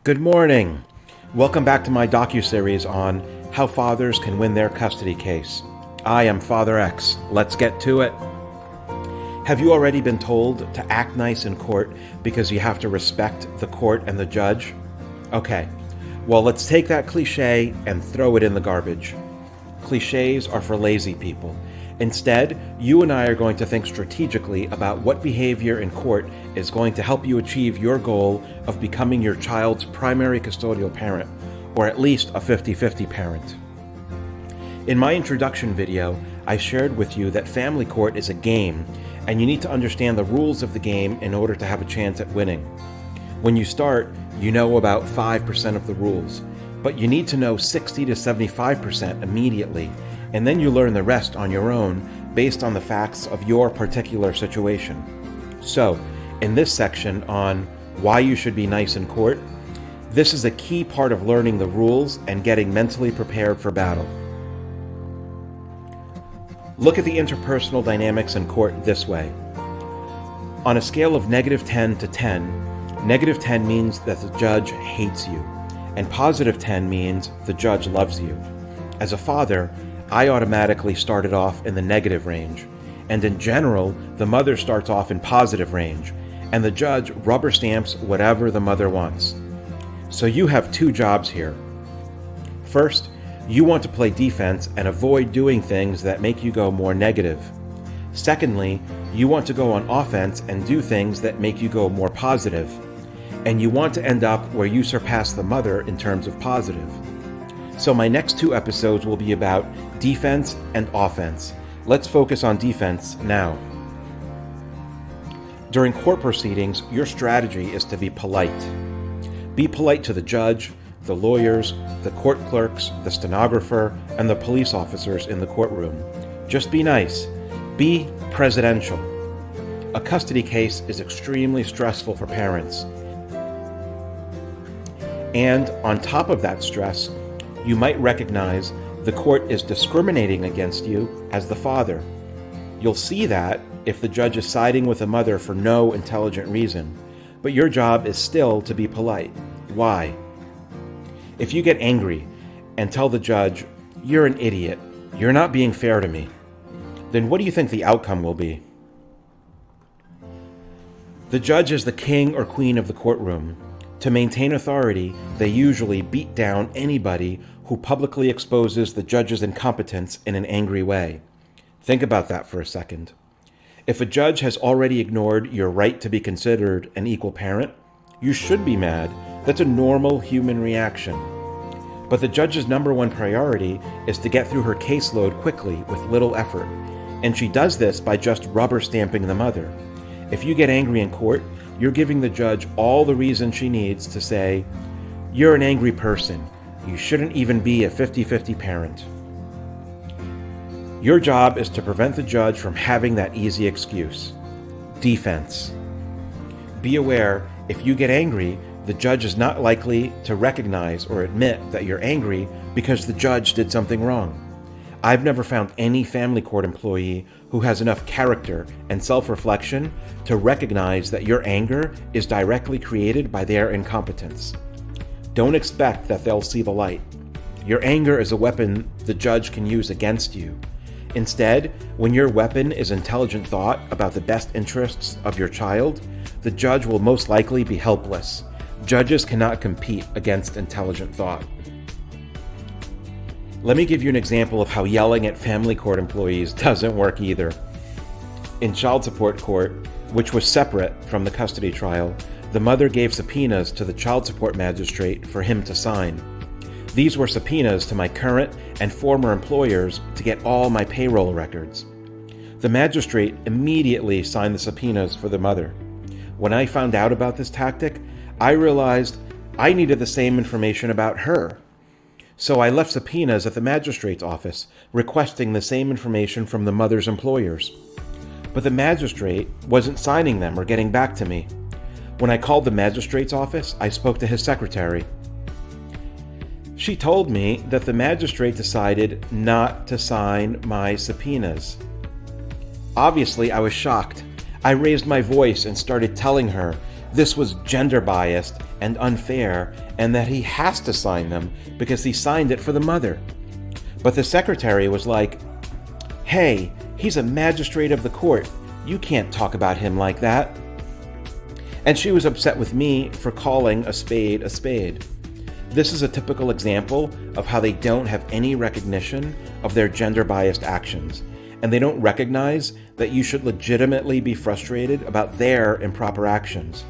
Good morning. Welcome back to my docuseries on how fathers can win their custody case. I am Father X. Let's get to it. Have you already been told to act nice in court because you have to respect the court and the judge? Okay, well, let's take that cliche and throw it in the garbage. Cliches are for lazy people. Instead, you and I are going to think strategically about what behavior in court is going to help you achieve your goal of becoming your child's primary custodial parent, or at least a 50-50 parent. In my introduction video, I shared with you that family court is a game, and you need to understand the rules of the game in order to have a chance at winning. When you start, you know about 5% of the rules, but you need to know 60 to 75% immediately, and then you learn the rest on your own based on the facts of your particular situation. So, in this section on why you should be nice in court, this is a key part of learning the rules and getting mentally prepared for battle. Look at the interpersonal dynamics in court this way. On a scale of -10 to 10, -10 means that the judge hates you, and +10 means the judge loves you. As a father, I automatically started off in the negative range, and in general, the mother starts off in positive range, and the judge rubber stamps whatever the mother wants. So you have two jobs here. First, you want to play defense and avoid doing things that make you go more negative. Secondly, you want to go on offense and do things that make you go more positive. And you want to end up where you surpass the mother in terms of positive. So my next two episodes will be about defense and offense. Let's focus on defense now. During court proceedings, your strategy is to be polite. Be polite to the judge, the lawyers, the court clerks, the stenographer, and the police officers in the courtroom. Just be nice. Be presidential. A custody case is extremely stressful for parents. And on top of that stress, you might recognize the court is discriminating against you as the father. You'll see that if the judge is siding with the mother for no intelligent reason, but your job is still to be polite. Why? If you get angry and tell the judge, "You're an idiot, you're not being fair to me," then what do you think the outcome will be? The judge is the king or queen of the courtroom. To maintain authority, they usually beat down anybody who publicly exposes the judge's incompetence in an angry way. Think about that for a second. If a judge has already ignored your right to be considered an equal parent, you should be mad. That's a normal human reaction. But the judge's #1 priority is to get through her caseload quickly with little effort, and she does this by just rubber stamping the mother. If you get angry in court, you're giving the judge all the reason she needs to say, "You're an angry person. You shouldn't even be a 50-50 parent." Your job is to prevent the judge from having that easy excuse. Defense. Be aware, if you get angry, the judge is not likely to recognize or admit that you're angry because the judge did something wrong. I've never found any family court employee who has enough character and self-reflection to recognize that your anger is directly created by their incompetence. Don't expect that they'll see the light. Your anger is a weapon the judge can use against you. Instead, when your weapon is intelligent thought about the best interests of your child, the judge will most likely be helpless. Judges cannot compete against intelligent thought. Let me give you an example of how yelling at family court employees doesn't work either. In child support court, which was separate from the custody trial, the mother gave subpoenas to the child support magistrate for him to sign. These were subpoenas to my current and former employers to get all my payroll records. The magistrate immediately signed the subpoenas for the mother. When I found out about this tactic, I realized I needed the same information about her. So I left subpoenas at the magistrate's office, requesting the same information from the mother's employers. But the magistrate wasn't signing them or getting back to me. When I called the magistrate's office, I spoke to his secretary. She told me that the magistrate decided not to sign my subpoenas. Obviously, I was shocked. I raised my voice and started telling her this was gender biased and unfair, and that he has to sign them because he signed it for the mother. But the secretary was like, "Hey, he's a magistrate of the court. You can't talk about him like that." And she was upset with me for calling a spade a spade. This is a typical example of how they don't have any recognition of their gender-biased actions, and they don't recognize that you should legitimately be frustrated about their improper actions.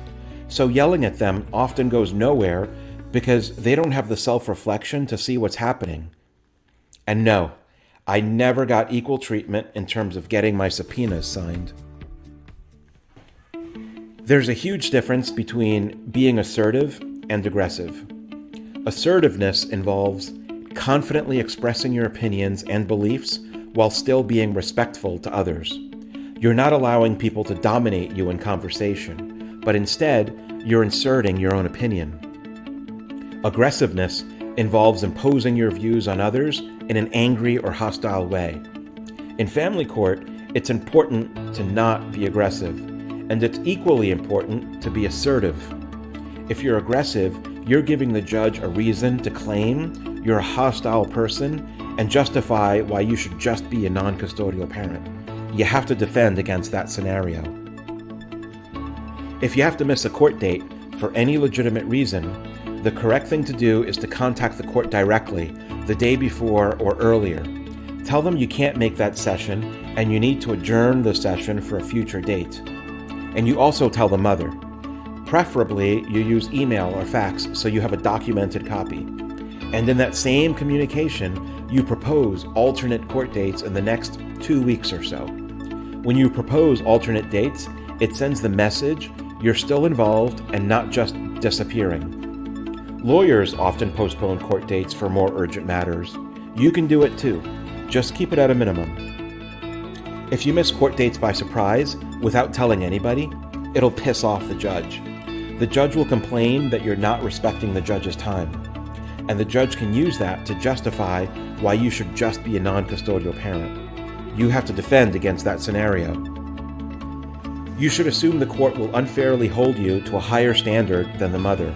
So yelling at them often goes nowhere because they don't have the self-reflection to see what's happening. And no, I never got equal treatment in terms of getting my subpoenas signed. There's a huge difference between being assertive and aggressive. Assertiveness involves confidently expressing your opinions and beliefs while still being respectful to others. You're not allowing people to dominate you in conversation, but instead, you're inserting your own opinion. Aggressiveness involves imposing your views on others in an angry or hostile way. In family court, it's important to not be aggressive, and it's equally important to be assertive. If you're aggressive, you're giving the judge a reason to claim you're a hostile person and justify why you should just be a non-custodial parent. You have to defend against that scenario. If you have to miss a court date for any legitimate reason, the correct thing to do is to contact the court directly the day before or earlier. Tell them you can't make that session and you need to adjourn the session for a future date. And you also tell the mother. Preferably, you use email or fax so you have a documented copy. And in that same communication, you propose alternate court dates in the next 2 weeks or so. When you propose alternate dates, it sends the message you're still involved and not just disappearing. Lawyers often postpone court dates for more urgent matters. You can do it too. Just keep it at a minimum. If you miss court dates by surprise, without telling anybody, it'll piss off the judge. The judge will complain that you're not respecting the judge's time. And the judge can use that to justify why you should just be a non-custodial parent. You have to defend against that scenario. You should assume the court will unfairly hold you to a higher standard than the mother.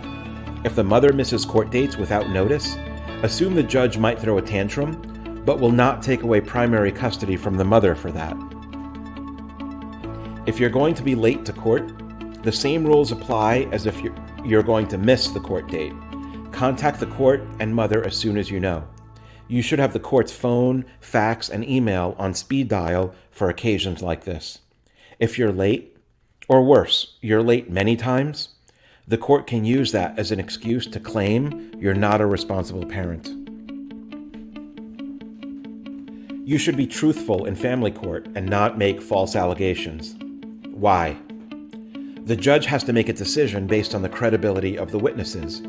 If the mother misses court dates without notice, assume the judge might throw a tantrum, but will not take away primary custody from the mother for that. If you're going to be late to court, the same rules apply as if you're going to miss the court date. Contact the court and mother as soon as you know. You should have the court's phone, fax, and email on speed dial for occasions like this. If you're late, or worse, you're late many times, the court can use that as an excuse to claim you're not a responsible parent. You should be truthful in family court and not make false allegations. Why? The judge has to make a decision based on the credibility of the witnesses.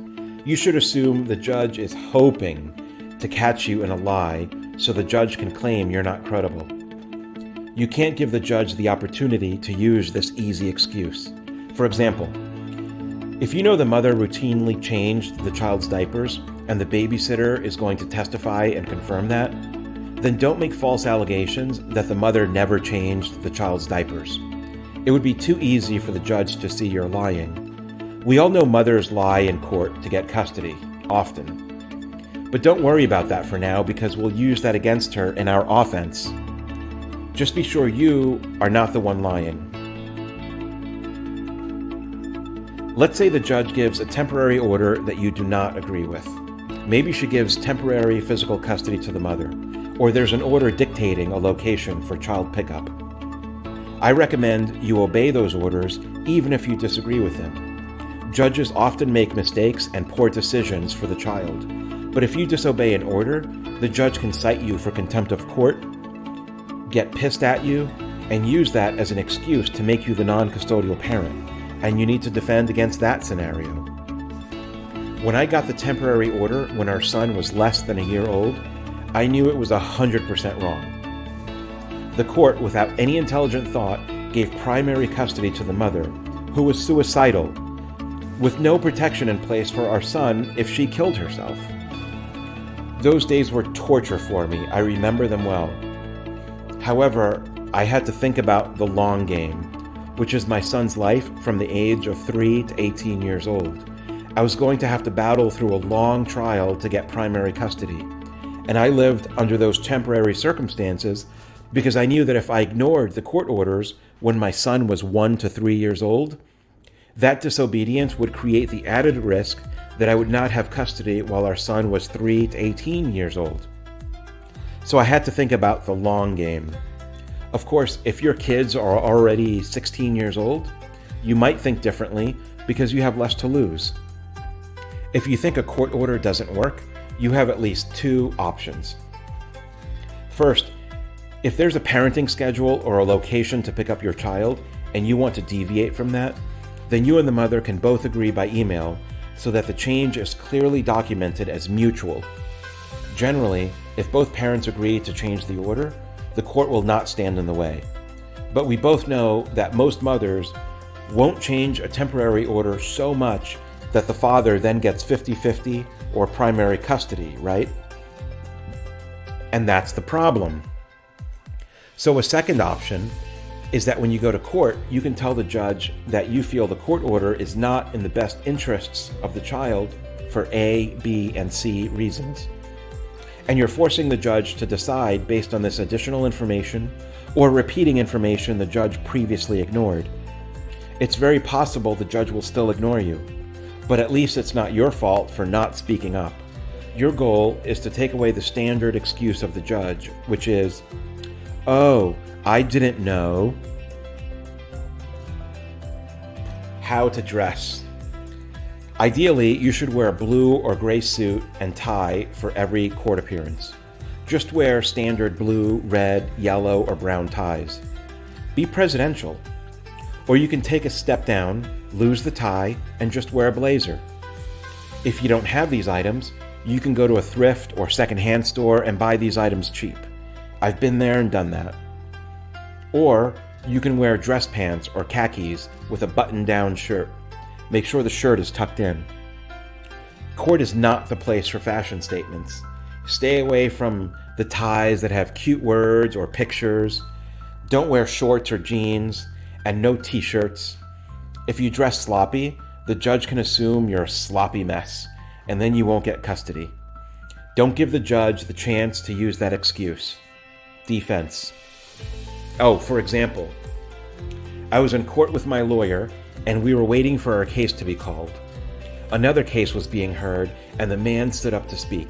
You should assume the judge is hoping to catch you in a lie so the judge can claim you're not credible. You can't give the judge the opportunity to use this easy excuse. For example, if you know the mother routinely changed the child's diapers and the babysitter is going to testify and confirm that, then don't make false allegations that the mother never changed the child's diapers. It would be too easy for the judge to see you're lying. We all know mothers lie in court to get custody, often. But don't worry about that for now because we'll use that against her in our offense. Just be sure you are not the one lying. Let's say the judge gives a temporary order that you do not agree with. Maybe she gives temporary physical custody to the mother, or there's an order dictating a location for child pickup. I recommend you obey those orders even if you disagree with them. Judges often make mistakes and poor decisions for the child, but if you disobey an order, the judge can cite you for contempt of court, get pissed at you, and use that as an excuse to make you the non-custodial parent, and you need to defend against that scenario. When I got the temporary order when our son was less than a year old, I knew it was 100% wrong. The court, without any intelligent thought, gave primary custody to the mother, who was suicidal, with no protection in place for our son if she killed herself. Those days were torture for me. I remember them well. However, I had to think about the long game. which is my son's life from the age of 3 to 18 years old. I was going to have to battle through a long trial to get primary custody, and I lived under those temporary circumstances because I knew that if I ignored the court orders when my son was 1 to 3 years old, that disobedience would create the added risk that I would not have custody while our son was 3 to 18 years old. So I had to think about the long game. Of course, if your kids are already 16 years old, you might think differently because you have less to lose. If you think a court order doesn't work, you have at least 2 options. First, if there's a parenting schedule or a location to pick up your child and you want to deviate from that, then you and the mother can both agree by email so that the change is clearly documented as mutual. Generally, if both parents agree to change the order, the court will not stand in the way. But we both know that most mothers won't change a temporary order so much that the father then gets 50-50 or primary custody, right? And that's the problem. So a second option is that when you go to court, you can tell the judge that you feel the court order is not in the best interests of the child for A, B, and C reasons. And you're forcing the judge to decide based on this additional information or repeating information the judge previously ignored. It's very possible the judge will still ignore you, but at least it's not your fault for not speaking up. Your goal is to take away the standard excuse of the judge, which is, "Oh, I didn't know how to dress." Ideally, you should wear a blue or gray suit and tie for every court appearance. Just wear standard blue, red, yellow, or brown ties. Be presidential. Or you can take a step down, lose the tie, and just wear a blazer. If you don't have these items, you can go to a thrift or secondhand store and buy these items cheap. I've been there and done that. Or you can wear dress pants or khakis with a button-down shirt. Make sure the shirt is tucked in. Court is not the place for fashion statements. Stay away from the ties that have cute words or pictures. Don't wear shorts or jeans, and no t-shirts. If you dress sloppy, the judge can assume you're a sloppy mess, and then you won't get custody. Don't give the judge the chance to use that excuse. Defense. Oh, for example, I was in court with my lawyer, and we were waiting for our case to be called. Another case was being heard, and the man stood up to speak.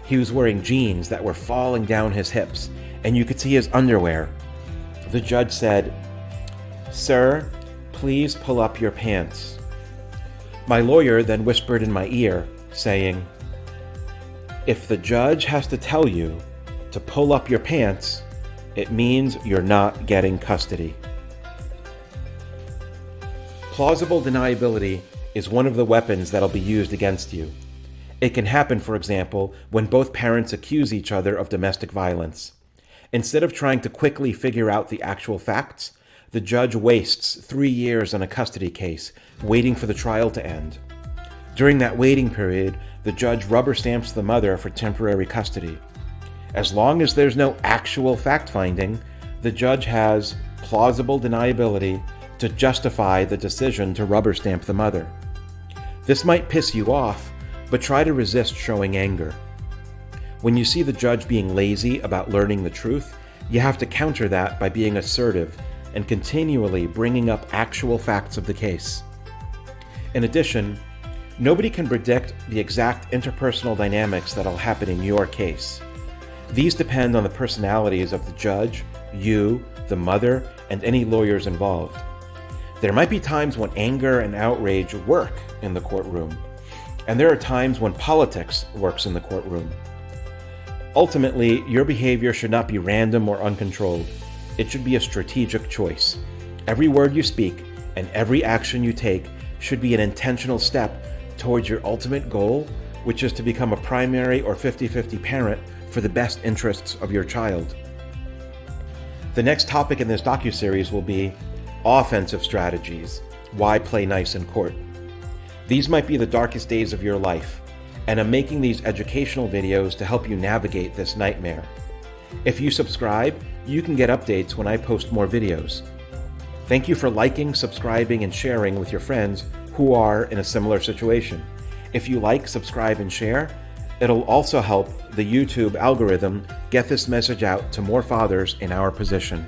He was wearing jeans that were falling down his hips, and you could see his underwear. The judge said, "Sir, please pull up your pants." My lawyer then whispered in my ear, saying, "If the judge has to tell you to pull up your pants, it means you're not getting custody." Plausible deniability is one of the weapons that'll be used against you. It can happen, for example, when both parents accuse each other of domestic violence. Instead of trying to quickly figure out the actual facts, the judge wastes 3 years on a custody case, waiting for the trial to end. During that waiting period, the judge rubber stamps the mother for temporary custody. As long as there's no actual fact-finding, the judge has plausible deniability to justify the decision to rubber stamp the mother. This might piss you off, but try to resist showing anger. When you see the judge being lazy about learning the truth, you have to counter that by being assertive and continually bringing up actual facts of the case. In addition, nobody can predict the exact interpersonal dynamics that'll happen in your case. These depend on the personalities of the judge, you, the mother, and any lawyers involved. There might be times when anger and outrage work in the courtroom, and there are times when politics works in the courtroom. Ultimately, your behavior should not be random or uncontrolled. It should be a strategic choice. Every word you speak and every action you take should be an intentional step towards your ultimate goal, which is to become a primary or 50-50 parent for the best interests of your child. The next topic in this docuseries will be offensive strategies. Why play nice in court? These might be the darkest days of your life, and I'm making these educational videos to help you navigate this nightmare. If you subscribe, you can get updates when I post more videos. Thank you for liking, subscribing, and sharing with your friends who are in a similar situation. If you like, subscribe, and share, it'll also help the YouTube algorithm get this message out to more fathers in our position.